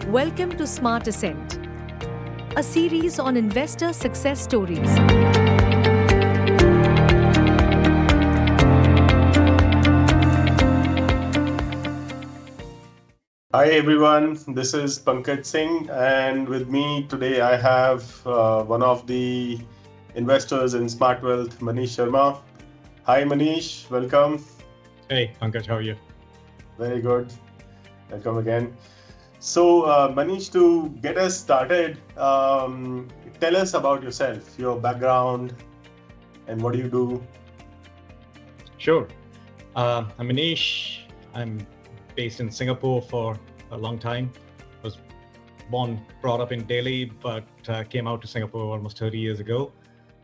Welcome to SmartAscent, a series on investor success stories. Hi everyone, this is Pankaj Singh, and with me today I have one of the investors in Smart Wealth, Manish Sharma. Hi Manish, welcome. Hey Pankaj, how are you? Very good. Welcome again. So Manish, to get us started, tell us about yourself, your background, and what do you do? Sure. I'm Manish. I'm based in Singapore for a long time. Was brought up in Delhi, but came out to Singapore almost 30 years ago.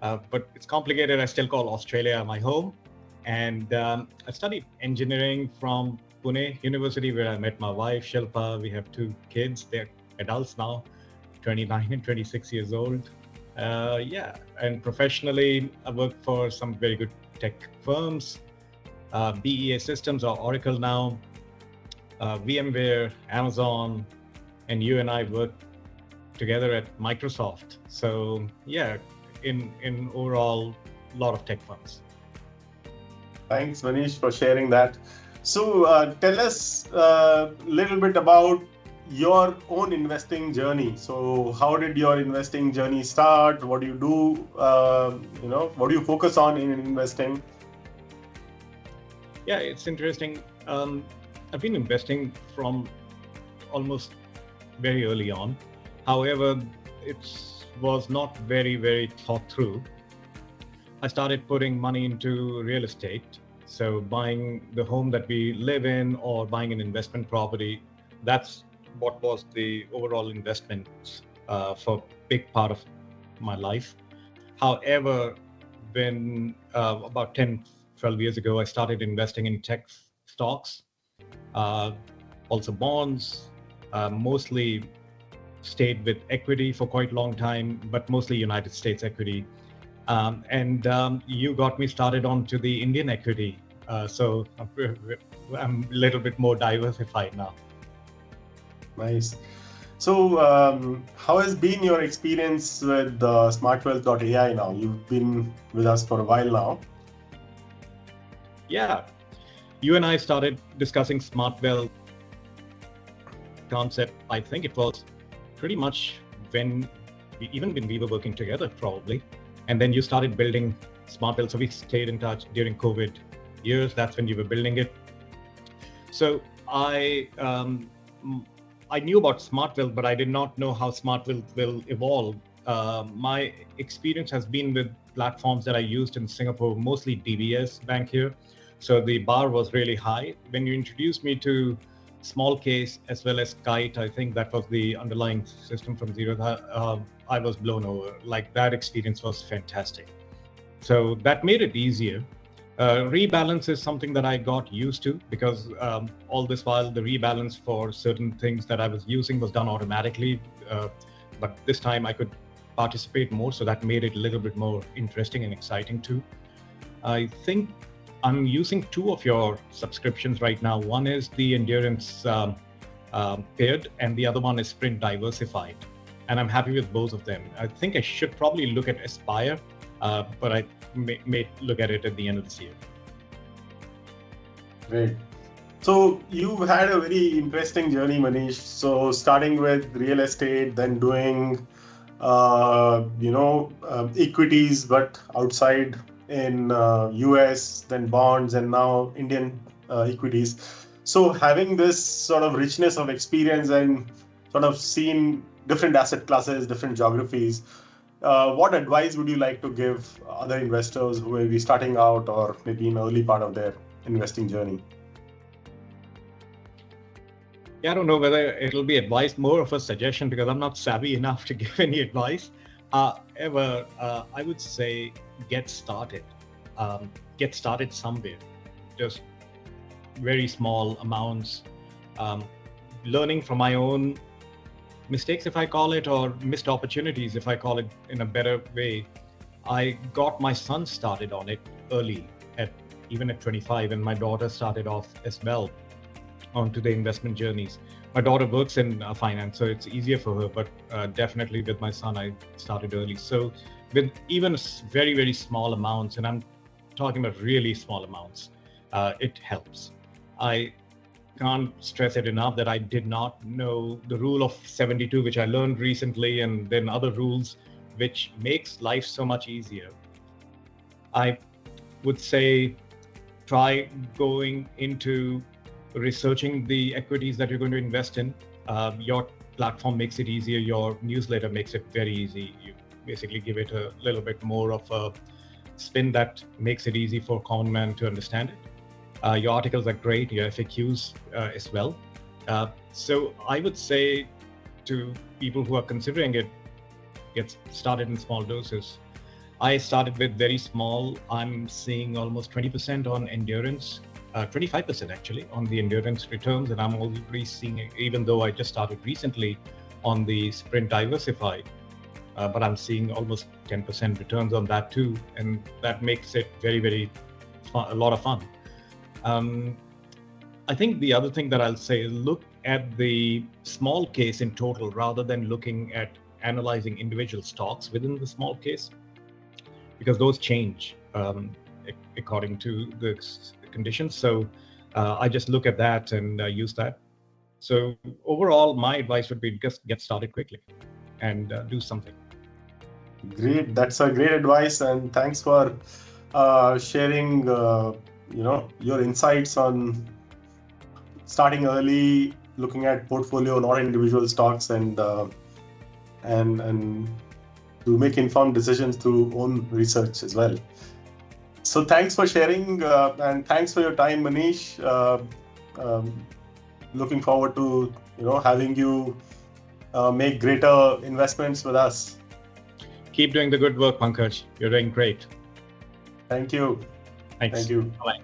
But it's complicated. I still call Australia my home. And I studied engineering from Pune University, where I met my wife, Shilpa. We have two kids. They're adults now, 29 and 26 years old. And professionally, I work for some very good tech firms, BEA Systems or Oracle now, VMware, Amazon, and you and I work together at Microsoft. So yeah, in overall, a lot of tech firms. Thanks Manish for sharing that. So tell us a little bit about your own investing journey. So how did your investing journey start? What do you do? What do you focus on in investing? Yeah, it's interesting. I've been investing from almost very early on. However, it was not very, very thought through. I started putting money into real estate. So buying the home that we live in or buying an investment property, that's what was the overall investment for a big part of my life. However, when about 10, 12 years ago, I started investing in tech stocks, also bonds, mostly stayed with equity for quite a long time, but mostly United States equity. You got me started onto the Indian equity. So I'm a little bit more diversified now. Nice. So how has been your experience with smartwealth.ai now? You've been with us for a while now. Yeah, you and I started discussing smart wealth concept. I think it was pretty much when we were working together, probably. And then you started building smart wealth. So we stayed in touch during COVID years. That's when you were building it. So I knew about smart wealth, but I did not know how smart wealth will evolve. My experience has been with platforms that I used in Singapore, mostly DBS Bank here. So the bar was really high. When you introduced me to Small Case as well as Kite, I think that was the underlying system from Zero. I was blown over. Like, that experience was fantastic. So that made it easier. Rebalance is something that I got used to because all this while the rebalance for certain things that I was using was done automatically. But this time I could participate more, so that made it a little bit more interesting and exciting too. I think I'm using two of your subscriptions right now. One is the Endurance Paired, and the other one is Sprint Diversified. And I'm happy with both of them. I think I should probably look at Aspire, but I may look at it at the end of this year. Great. So you've had a very interesting journey, Manish. So starting with real estate, then doing, equities, but outside in US, then bonds, and now Indian equities. So having this sort of richness of experience and sort of seen different asset classes, different geographies, what advice would you like to give other investors who may be starting out or maybe in the early part of their investing journey? Yeah, I don't know whether it'll be advice, more of a suggestion, because I'm not savvy enough to give any advice. However, I would say get started. Get started somewhere. Just very small amounts. Learning from my own mistakes, if I call it, or missed opportunities, if I call it in a better way. I got my son started on it early, even at 25, and my daughter started off as well onto the investment journeys. My daughter works in finance, so it's easier for her. But definitely with my son, I started early. So with even very, very small amounts, and I'm talking about really small amounts, it helps. I can't stress it enough that I did not know the rule of 72, which I learned recently, and then other rules, which makes life so much easier. I would say try going into researching the equities that you're going to invest in. Your platform makes it easier. Your newsletter makes it very easy. You basically give it a little bit more of a spin that makes it easy for common man to understand it. Your articles are great, your FAQs as well. So I would say to people who are considering it, get started in small doses. I started with very small. I'm seeing almost 20% on endurance, 25% actually on the endurance returns. And I'm already seeing, even though I just started recently on the sprint diversified, but I'm seeing almost 10% returns on that too. And that makes it very, very fun, a lot of fun. I think the other thing that I'll say is look at the small case in total rather than looking at analyzing individual stocks within the small case, because those change according to the conditions. So I just look at that and use that. So overall, my advice would be just get started quickly and do something. Great. That's a great advice. And thanks for sharing your insights on starting early, looking at portfolio, not individual stocks, and to make informed decisions through own research as well. So thanks for sharing and thanks for your time, Manish. Looking forward to having you make greater investments with us. Keep doing the good work, Pankaj. You're doing great. Thank you. Thanks. Thank you. Bye.